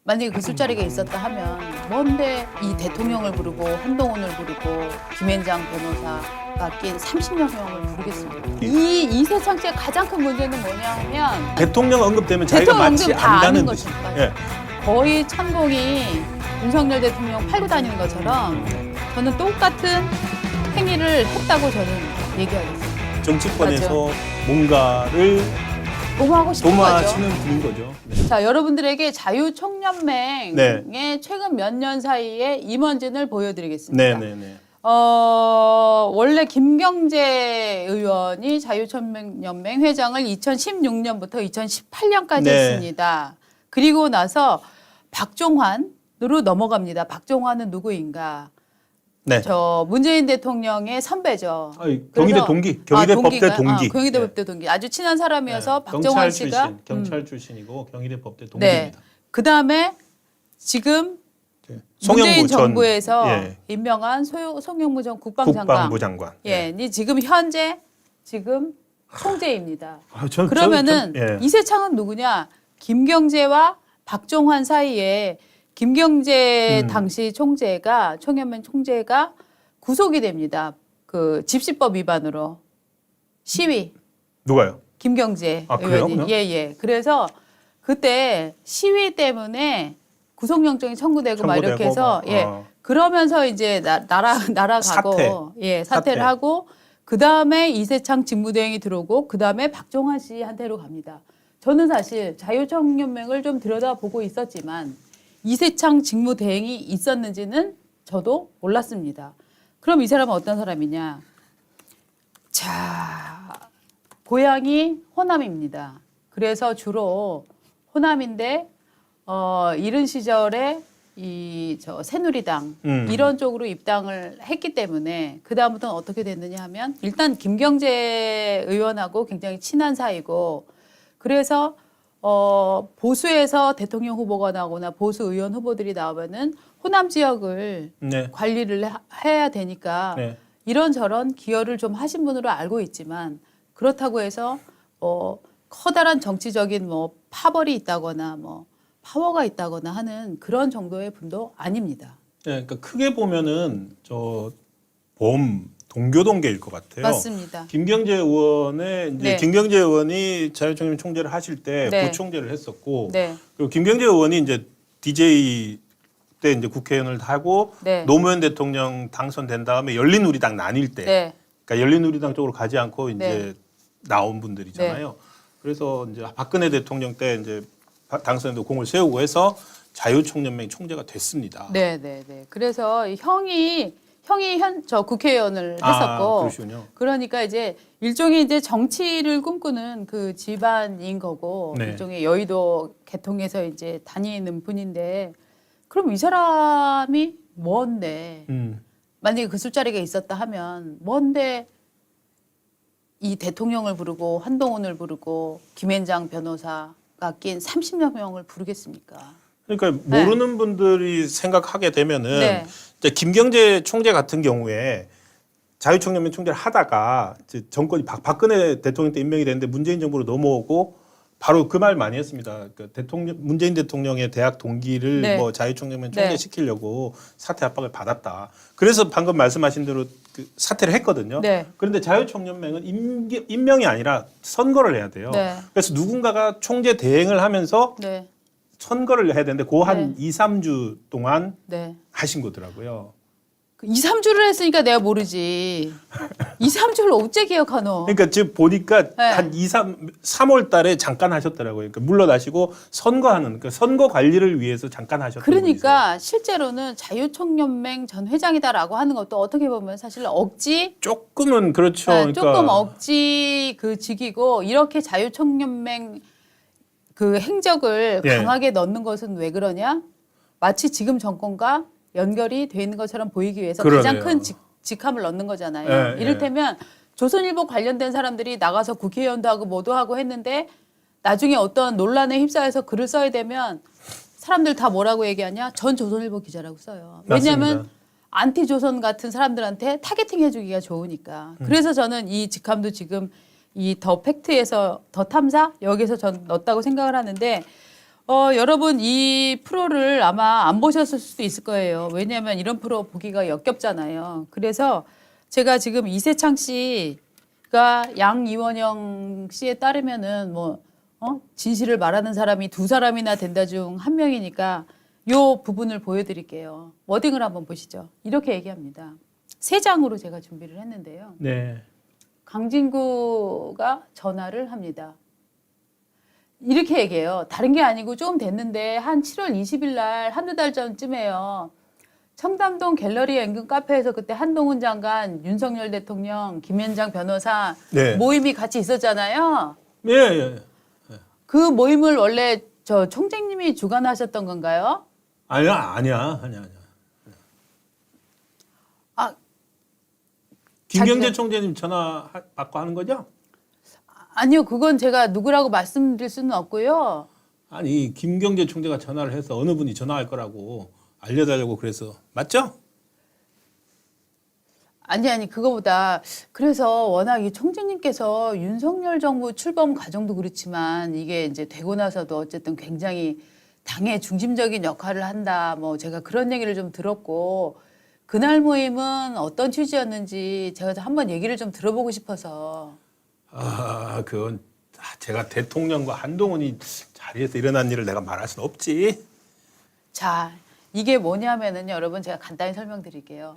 만약에 그 술자리가 있었다 하면 뭔데 이 대통령을 부르고 한동훈을 부르고 김앤장 변호사가 낀 30여 명을 부르겠습니까? 이 이세창 씨의 가장 큰 문제는 뭐냐 하면 대통령 언급되면 자기가 대통령 마치 언급 다 아는 안다는 듯이. 것입니다. 예. 거의 천공이 윤석열 대통령 팔고 다니는 것처럼 저는 똑같은 행위를 했다고 저는 얘기하겠습니다. 정치권에서 뭔가를 도모하고 싶은 거죠. 도모하시는 분인 거죠. 네. 자, 여러분들에게 자유총연맹의 최근 몇 년 사이에 임원진을 보여드리겠습니다. 네네네. 원래 김경재 의원이 자유총연맹 회장을 2016년부터 2018년까지 네. 했습니다. 그리고 나서 박종환으로 넘어갑니다. 박종환은 누구인가? 네. 저 문재인 대통령의 선배죠. 경희대 동기, 경희대 법대 동기. 경희대 네. 법대 동기. 아주 친한 사람이어서 네. 박종환 씨가 경찰 출신이고 경희대 법대 네. 동기입니다. 그다음에 지금 네. 문재인 송영무 전 정부에서 예. 임명한 송영무 전 국방장관. 국방부 장관. 예, 니 지금 현재 총재입니다. 전, 그러면은 예. 이세창은 누구냐? 김경재와 박종환 사이에 김경재 당시 총재가 총연맹 총재가 구속이 됩니다. 그 집시법 위반으로 시위. 누가요? 김경재 아, 그래요? 의원이. 예. 그래서 그때 시위 때문에 구속영장이 청구되고 막 이렇게 해서 그러면서 이제 날아가고 사퇴를 하고 그다음에 이세창 직무대행이 들어오고 그다음에 박종환 씨한테로 갑니다. 저는 사실 자유총연맹을 좀 들여다보고 있었지만 이세창 직무대행이 있었는지는 저도 몰랐습니다. 그럼 이 사람은 어떤 사람이냐? 자, 고향이 호남입니다. 그래서 주로 호남인데 이른 시절에 저 새누리당 이런 쪽으로 입당을 했기 때문에 그 다음부터는 어떻게 됐느냐 하면 일단 김경재 의원하고 굉장히 친한 사이고 그래서 보수에서 대통령 후보가 나오거나 보수 의원 후보들이 나오면은 호남 지역을 네. 관리를 해야 되니까 네. 이런저런 기여를 좀 하신 분으로 알고 있지만 그렇다고 해서 커다란 정치적인 파벌이 있다거나 파워가 있다거나 하는 그런 정도의 분도 아닙니다. 네, 그러니까 크게 보면은 동교동계일 것 같아요. 맞습니다. 김경재 의원의 이제 네. 김경재 의원이 자유총연맹 총재를 하실 때 네. 부총재를 했었고, 네. 그리고 김경재 의원이 이제 DJ 때 이제 국회의원을 하고 네. 노무현 대통령 당선된 다음에 열린우리당 나뉠 때, 네. 그러니까 열린우리당 쪽으로 가지 않고 이제 네. 나온 분들이잖아요. 그래서 이제 박근혜 대통령 때 이제 당선에도 공을 세우고 해서 자유총연맹 총재가 됐습니다. 네. 그래서 형이 저 국회의원을 했었고, 그러시군요. 그러니까 이제 일종의 이제 정치를 꿈꾸는 그 집안인 거고, 네. 일종의 여의도 계통에서 이제 다니는 분인데, 그럼 이 사람이 뭔데? 만약에 그 술자리가 있었다 하면 뭔데 이 대통령을 부르고 한동훈을 부르고 김앤장 변호사가 낀 30여 명을 부르겠습니까? 그러니까 모르는 분들이 생각하게 되면은 네. 이제 김경재 총재 같은 경우에 자유총연맹 총재를 하다가 이제 정권이 박근혜 대통령 때 임명이 됐는데 문재인 정부로 넘어오고 바로 그 말 많이 했습니다. 그 문재인 대통령의 대학 동기를 네. 자유총연맹 총재 네. 시키려고 사퇴 압박을 받았다. 그래서 방금 말씀하신 대로 그 사퇴를 했거든요. 네. 그런데 자유총연맹은 임명이 아니라 선거를 해야 돼요. 네. 그래서 누군가가 총재 대행을 하면서 네. 선거를 해야 되는데 그 한 네. 2, 3주 동안 네. 하신 거더라고요. 2, 3주를 했으니까 내가 모르지. 2, 3주를 어째 기억하노? 그러니까 지금 보니까 네. 한 3월 달에 잠깐 하셨더라고요. 그러니까 물러나시고 그러니까 선거 관리를 위해서 잠깐 하셨던 분이세요. 그러니까 실제로는 자유총연맹 전 회장이다라고 하는 것도 어떻게 보면 사실 억지, 조금은 그렇죠. 네, 그러니까 조금 억지 그 직이고 이렇게 자유총연맹 그 행적을 예. 강하게 넣는 것은 왜 그러냐? 마치 지금 정권과 연결이 돼 있는 것처럼 보이기 위해서 가장 그러네요. 큰 직함을 넣는 거잖아요. 예, 이를테면 조선일보 관련된 사람들이 나가서 국회의원도 하고 뭐도 하고 했는데 나중에 어떤 논란에 휩싸여서 글을 써야 되면 사람들 다 뭐라고 얘기하냐? 전 조선일보 기자라고 써요. 왜냐하면 맞습니다. 안티조선 같은 사람들한테 타겟팅 해주기가 좋으니까. 그래서 저는 이 직함도 지금 이 더 팩트에서 더 탐사 여기서 전 넣었다고 생각을 하는데 여러분 이 프로를 아마 안 보셨을 수도 있을 거예요. 왜냐하면 이런 프로 보기가 역겹잖아요. 그래서 제가 지금 이세창 씨가 양이원영 씨에 따르면은 진실을 말하는 사람이 두 사람이나 된다 중 한 명이니까 요 부분을 보여드릴게요. 워딩을 한번 보시죠. 이렇게 얘기합니다. 세 장으로 제가 준비를 했는데요. 네. 강진구가 전화를 합니다. 이렇게 얘기해요. 다른 게 아니고 좀 됐는데 한 7월 20일 날 한두 달 전쯤에요. 청담동 갤러리 인근 카페에서 그때 한동훈 장관, 윤석열 대통령, 김현장 변호사 네. 모임이 같이 있었잖아요. 예, 예. 그 모임을 원래 저 총장님이 주관하셨던 건가요? 아니야. 아, 김경재 총재님 전화 받고 하는 거죠? 아니요. 그건 제가 누구라고 말씀드릴 수는 없고요. 아니, 김경재 총재가 전화를 해서 어느 분이 전화할 거라고 알려달라고 그래서 맞죠? 아니 그거보다 그래서 워낙 이 총재님께서 윤석열 정부 출범 과정도 그렇지만 이게 이제 되고 나서도 어쨌든 굉장히 당의 중심적인 역할을 한다. 제가 그런 얘기를 좀 들었고 그날 모임은 어떤 취지였는지 제가 한번 얘기를 좀 들어보고 싶어서. 그건 제가 대통령과 한동훈이 자리에서 일어난 일을 내가 말할 수는 없지. 자, 이게 뭐냐면은 여러분 제가 간단히 설명드릴게요.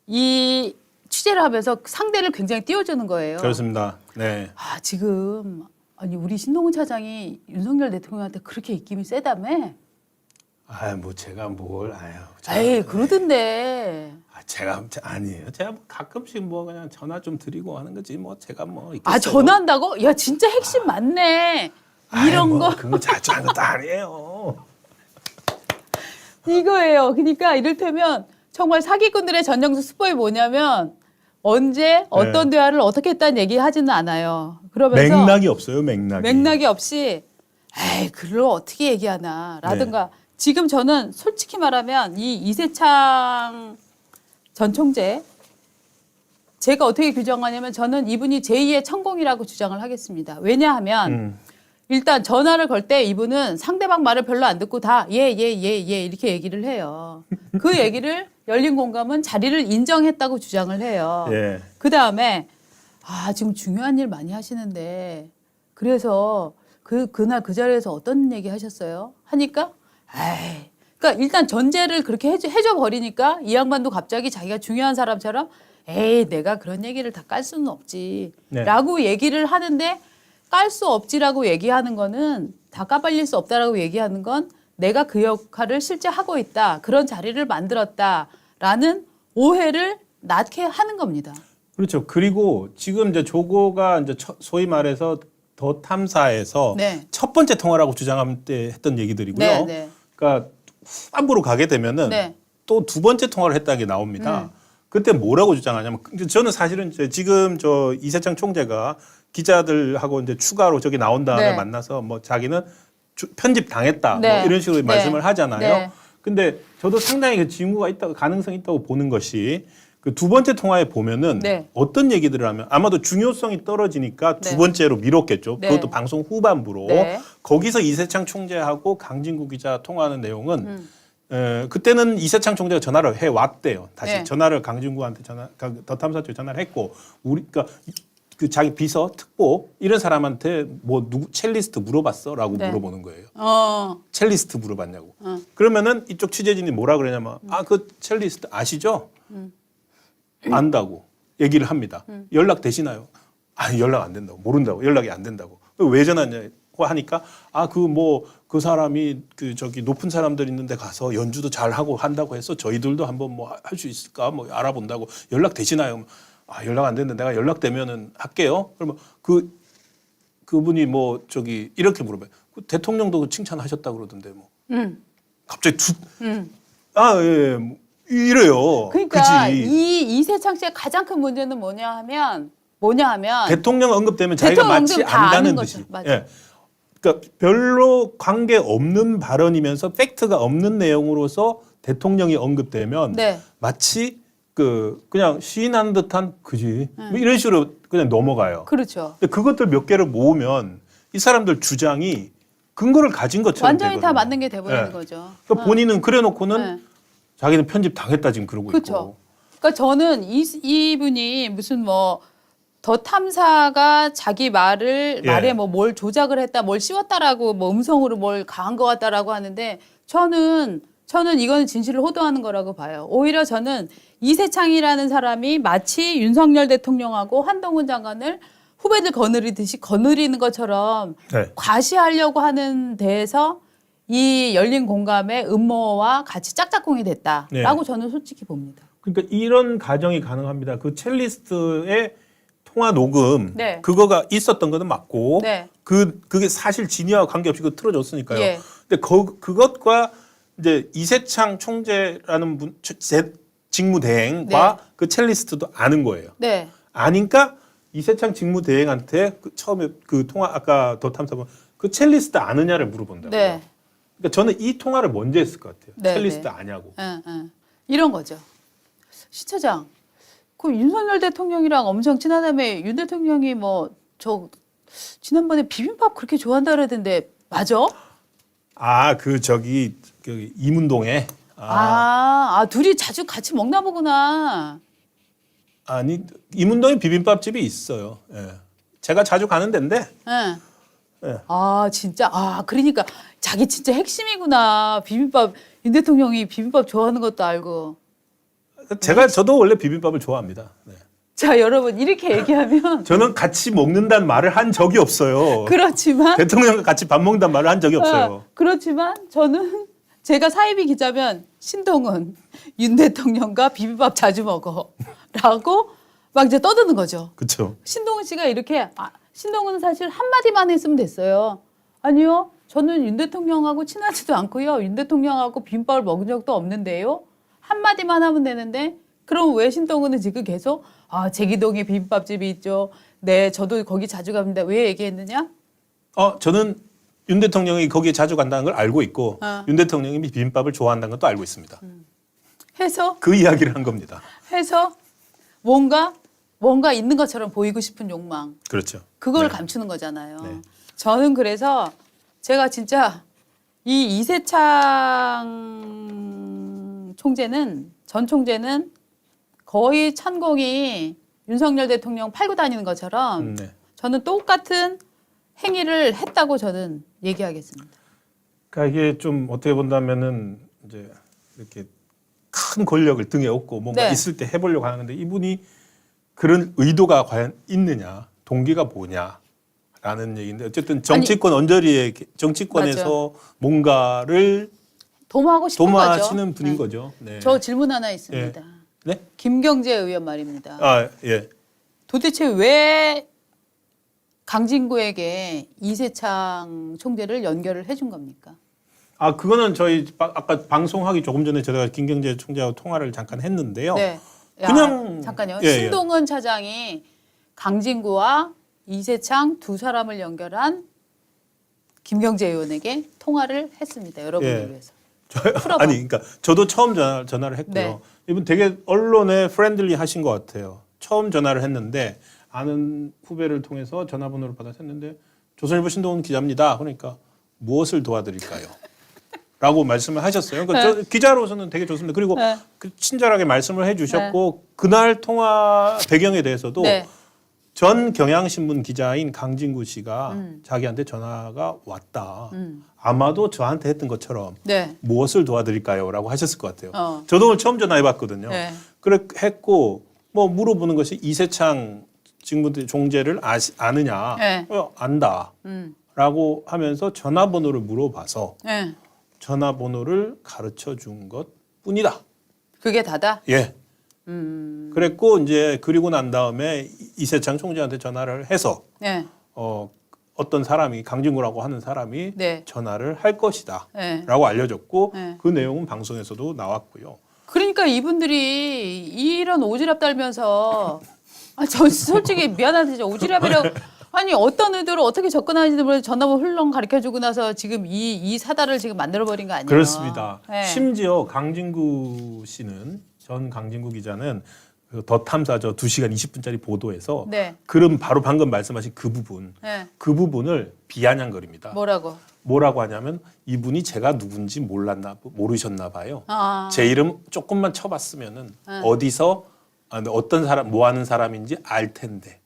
이 취재를 하면서 상대를 굉장히 띄워주는 거예요. 그렇습니다. 네. 지금 우리 신동훈 차장이 윤석열 대통령한테 그렇게 입김이 세다며? 제가 뭘 그러던데. 아니에요. 제가 가끔씩 그냥 전화 좀 드리고 하는 거지. 제가 있겠어요. 전화한다고? 야, 진짜 핵심 맞네. 이런 거. 그거 자주 하는 것도 아니에요. 이거예요. 그러니까 이를테면 정말 사기꾼들의 전형적 수법이 뭐냐면 언제 어떤 대화를 어떻게 했다는 얘기 하지는 않아요. 그러면서 맥락이 없어요. 맥락이 없이 그걸 어떻게 얘기하나 라든가 지금 저는 솔직히 말하면 이 이세창 전 총재 제가 어떻게 규정하냐면 저는 이분이 제2의 천공이라고 주장을 하겠습니다. 왜냐하면 일단 전화를 걸 때 이분은 상대방 말을 별로 안 듣고 다 예 이렇게 얘기를 해요. 그 얘기를 열린 공감은 자리를 인정했다고 주장을 해요. 예. 그다음에 지금 중요한 일 많이 하시는데 그래서 그날 그 자리에서 어떤 얘기 하셨어요? 하니까 그러니까 일단 전제를 그렇게 해줘 버리니까 이 양반도 갑자기 자기가 중요한 사람처럼 내가 그런 얘기를 다 깔 수는 없지 라고 얘기를 하는데 깔 수 없지라고 얘기하는 거는 다 까발릴 수 없다라고 얘기하는 건 내가 그 역할을 실제 하고 있다. 그런 자리를 만들었다라는 오해를 낳게 하는 겁니다. 그렇죠. 그리고 지금 이제 조고가 이제 소위 말해서 더 탐사에서 첫 번째 통화라고 주장할 때 했던 얘기들이고요. 그러니까 후반부로 가게 되면은 또 두 번째 통화를 했다는 게 나옵니다. 그때 뭐라고 주장하냐면 저는 사실은 지금 이세창 총재가 기자들하고 이제 추가로 저기 나온 다음에 만나서 자기는 편집 당했다 이런 식으로 말씀을 하잖아요. 근데 저도 상당히 그 징후가 있다고 가능성이 있다고 보는 것이 그 두 번째 통화에 보면은 어떤 얘기들을 하면 아마도 중요성이 떨어지니까 두 번째로 미뤘겠죠. 그것도 방송 후반부로 거기서 이세창 총재하고 강진구 기자 통화하는 내용은 그때는 이세창 총재가 전화를 해 왔대요. 다시 전화를 강진구한테 더 탐사 쪽에 전화를 했고 그러니까 그 자기 비서 특보 이런 사람한테 누구 첼리스트 물어봤어라고 물어보는 거예요. 첼리스트 물어봤냐고. 그러면은 이쪽 취재진이 뭐라 그러냐면 그 첼리스트 아시죠? 안다고 얘기를 합니다. 연락 되시나요? 연락 안 된다고. 모른다고. 연락이 안 된다고. 왜 전화했냐고 하니까 그 사람이 높은 사람들 있는데 가서 연주도 잘 하고 한다고 해서 저희들도 한번 할 수 있을까 알아본다고. 연락 되시나요? 연락 안 되는데 내가 연락되면은 할게요. 그러면 그분이 이렇게 물어봐요. 대통령도 칭찬하셨다 그러던데 갑자기 이래요. 그러니까 이 이세창 씨의 가장 큰 문제는 뭐냐 하면 대통령 언급되면 자기가 마치 안다는 듯이. 그러니까 별로 관계 없는 발언이면서 팩트가 없는 내용으로서 대통령이 언급되면 마치 그냥 시인하는 듯한 그지 이런 식으로 그냥 넘어가요. 그렇죠. 근데 그것들 몇 개를 모으면 이 사람들 주장이 근거를 가진 것처럼 완전히 다 되거든요. 맞는 게 돼버리는 네. 거죠. 그러니까 본인은 그래놓고는 네. 자기는 편집 당했다 지금 그러고 그렇죠. 있고. 그러니까 저는 이분이 무슨 뭐 더 탐사가 자기 말에 뭐 뭘 조작을 했다, 뭘 씌웠다라고 뭐 음성으로 뭘 가한 것 같다라고 하는데 저는 이거는 진실을 호도하는 거라고 봐요. 오히려 저는 이세창이라는 사람이 마치 윤석열 대통령하고 한동훈 장관을 후배들 거느리듯이 거느리는 것처럼 네. 과시하려고 하는 데에서 이 열린 공감의 음모와 같이 짝짝꿍이 됐다라고 저는 솔직히 봅니다. 그러니까 이런 가정이 가능합니다. 그 첼리스트의 통화 녹음 네. 그거가 있었던 거는 맞고 네. 그게 사실 진위와 관계없이 그 틀어줬으니까요. 예. 근데 그것과 이제 이세창 총재라는 분 직무대행과 네. 그 첼리스트도 아는 거예요. 네. 아니까 이세창 직무대행한테 처음에 그 통화 아까 더 탐사본 그 첼리스트 아느냐를 물어본다고요. 네. 그러니까 저는 이 통화를 먼저 했을 것 같아요. 네, 첼리스트 네. 아냐고. 이런 거죠. 시 차장, 그 윤석열 대통령이랑 엄청 친하다며 윤 대통령이 뭐 저 지난번에 비빔밥 그렇게 좋아한다 그러던데 맞아? 그 이문동에 둘이 자주 같이 먹나 보구나. 아니 이문동에 비빔밥집이 있어요. 예. 제가 자주 가는 데인데. 예. 예. 진짜. 그러니까 자기 진짜 핵심이구나. 비빔밥, 윤 대통령이 비빔밥 좋아하는 것도 알고. 저도 원래 비빔밥을 좋아합니다. 네. 자, 여러분, 이렇게 얘기하면. 저는 같이 먹는다는 말을 한 적이 없어요. 그렇지만. 대통령과 같이 밥 먹는다는 말을 한 적이 없어요. 그렇지만 저는 제가 사이비 기자면 신동은 윤 대통령과 비빔밥 자주 먹어. 라고 막 이제 떠드는 거죠. 그렇죠. 신동은 씨가 이렇게, 신동은 사실 한마디만 했으면 됐어요. 아니요. 저는 윤 대통령하고 친하지도 않고요. 윤 대통령하고 비빔밥을 먹은 적도 없는데요. 한마디만 하면 되는데 그럼 왜 신동은은 지금 계속 제기동에 비빔밥집이 있죠. 네, 저도 거기 자주 갑니다. 왜 얘기했느냐? 저는 윤 대통령이 거기에 자주 간다는 걸 알고 있고 윤 대통령이 비빔밥을 좋아한다는 것도 알고 있습니다. 해서 그 이야기를 한 겁니다. 뭔가 있는 것처럼 보이고 싶은 욕망. 그렇죠. 그걸 네. 감추는 거잖아요. 네. 저는 그래서 제가 진짜 이 이세창 전 총재는 거의 천공이 윤석열 대통령 팔고 다니는 것처럼 네. 저는 똑같은 행위를 했다고 저는 얘기하겠습니다. 그러니까 이게 좀 어떻게 본다면은 이제 이렇게 큰 권력을 등에 업고 뭔가 네. 있을 때 해보려고 하는데 이분이 그런 의도가 과연 있느냐, 동기가 뭐냐라는 얘기인데 어쨌든 정치권 언저리에 정치권에서 뭔가를 도모하고 싶은 거죠. 도모하시는 분인 네. 거죠. 네. 저 질문 하나 있습니다. 네? 김경재 의원 말입니다. 예. 도대체 왜 강진구에게 이세창 총재를 연결을 해준 겁니까? 그거는 저희 아까 방송하기 조금 전에 제가 김경재 총재하고 통화를 잠깐 했는데요. 네. 그냥 잠깐요. 예, 신동은 차장이 강진구와 이세창 두 사람을 연결한 김경재 의원에게 통화를 했습니다. 여러분을 위해서. 풀어봐. 그러니까 저도 처음 전화를 했고요. 네. 이분 되게 언론에 프렌들리 하신 것 같아요. 처음 전화를 했는데 아는 후배를 통해서 전화번호를 받아서 했는데 조선일보 신동훈 기자입니다. 그러니까 무엇을 도와드릴까요? 라고 말씀을 하셨어요. 그러니까 저 기자로서는 되게 좋습니다. 그리고 그 친절하게 말씀을 해주셨고 그날 통화 배경에 대해서도 전 경향신문 기자인 강진구 씨가 자기한테 전화가 왔다. 아마도 저한테 했던 것처럼 무엇을 도와드릴까요? 라고 하셨을 것 같아요. 저도 오늘 처음 전화해봤거든요. 그래 했고 뭐 물어보는 것이 이세창 종재를 아느냐? 안다. 라고 하면서 전화번호를 물어봐서 전화번호를 가르쳐 준 것 뿐이다. 그게 다다? 예. 그랬고 이제 그리고 난 다음에 이세창 총재한테 전화를 해서 어떤 사람이 강진구라고 하는 사람이 전화를 할 것이다 라고 알려줬고 그 내용은 방송에서도 나왔고요. 그러니까 이분들이 이런 오지랖 달면서 저 솔직히 미안한데 오지랖이라고 아니 어떤 의도로 어떻게 접근하는지도 모르겠는데 전화번호 흘렁 가르쳐주고 나서 지금 이 사달을 지금 만들어버린 거 아니에요? 그렇습니다. 심지어 강진구 씨는 전 강진구 기자는 더 탐사 2시간 20분짜리 보도에서 그럼 바로 방금 말씀하신 그 부분을 비아냥거립니다. 뭐라고? 뭐라고 하냐면 이분이 제가 누군지 모르셨나 봐요. 아. 제 이름 조금만 쳐봤으면은 어디서 어떤 사람 뭐 하는 사람인지 알 텐데.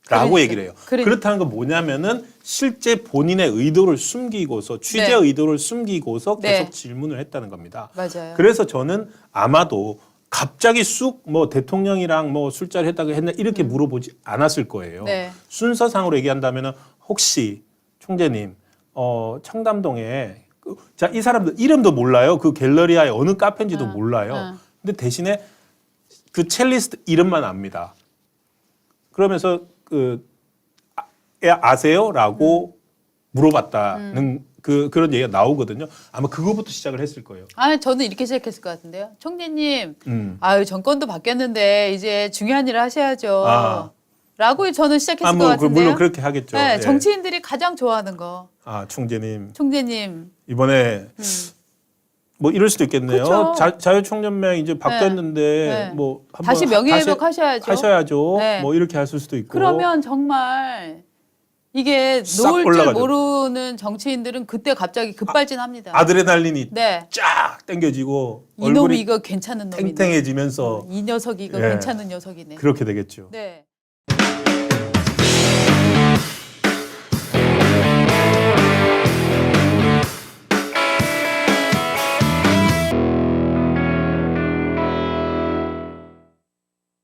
라고 그러니까. 얘기를 해요. 그렇다는 건 뭐냐면은 실제 본인의 의도를 숨기고서 취재 네. 의도를 숨기고서 계속 네. 질문을 했다는 겁니다. 맞아요. 그래서 저는 아마도 갑자기 쑥 뭐 대통령이랑 뭐 술자리 했다가 했나 이렇게 물어보지 않았을 거예요. 네. 순서상으로 얘기한다면은 혹시 총재님 청담동에 자, 이 사람들 이름도 몰라요. 그 갤러리아의 어느 카페인지도 몰라요. 근데 대신에 그 첼리스트 이름만 압니다. 그러면서 아세요?라고 물어봤다는 그런 얘기가 나오거든요. 아마 그거부터 시작을 했을 거예요. 아, 저는 이렇게 시작했을 것 같은데요. 총재님, 아유 정권도 바뀌었는데 이제 중요한 일을 하셔야죠. 아. 라고 저는 시작했을 것 뭐, 같은데요. 물론 그렇게 하겠죠. 네, 예. 정치인들이 가장 좋아하는 거. 아, 총재님. 총재님. 이번에 뭐 이럴 수도 있겠네요. 그쵸. 자유총연맹 이제 바뀌었는데 네. 뭐 한번 다시 명예회복 하셔야죠. 하셔야죠. 네. 뭐 이렇게 할 수도 있고. 그러면 정말 이게 싹 놓을 줄 올라가죠. 모르는 정치인들은 그때 갑자기 급발진합니다. 아드레날린이 네. 쫙 당겨지고 이놈이 얼굴이 이거 괜찮은 놈이네. 탱탱해지면서 이 녀석이 이거 예. 괜찮은 녀석이네. 그렇게 되겠죠. 네.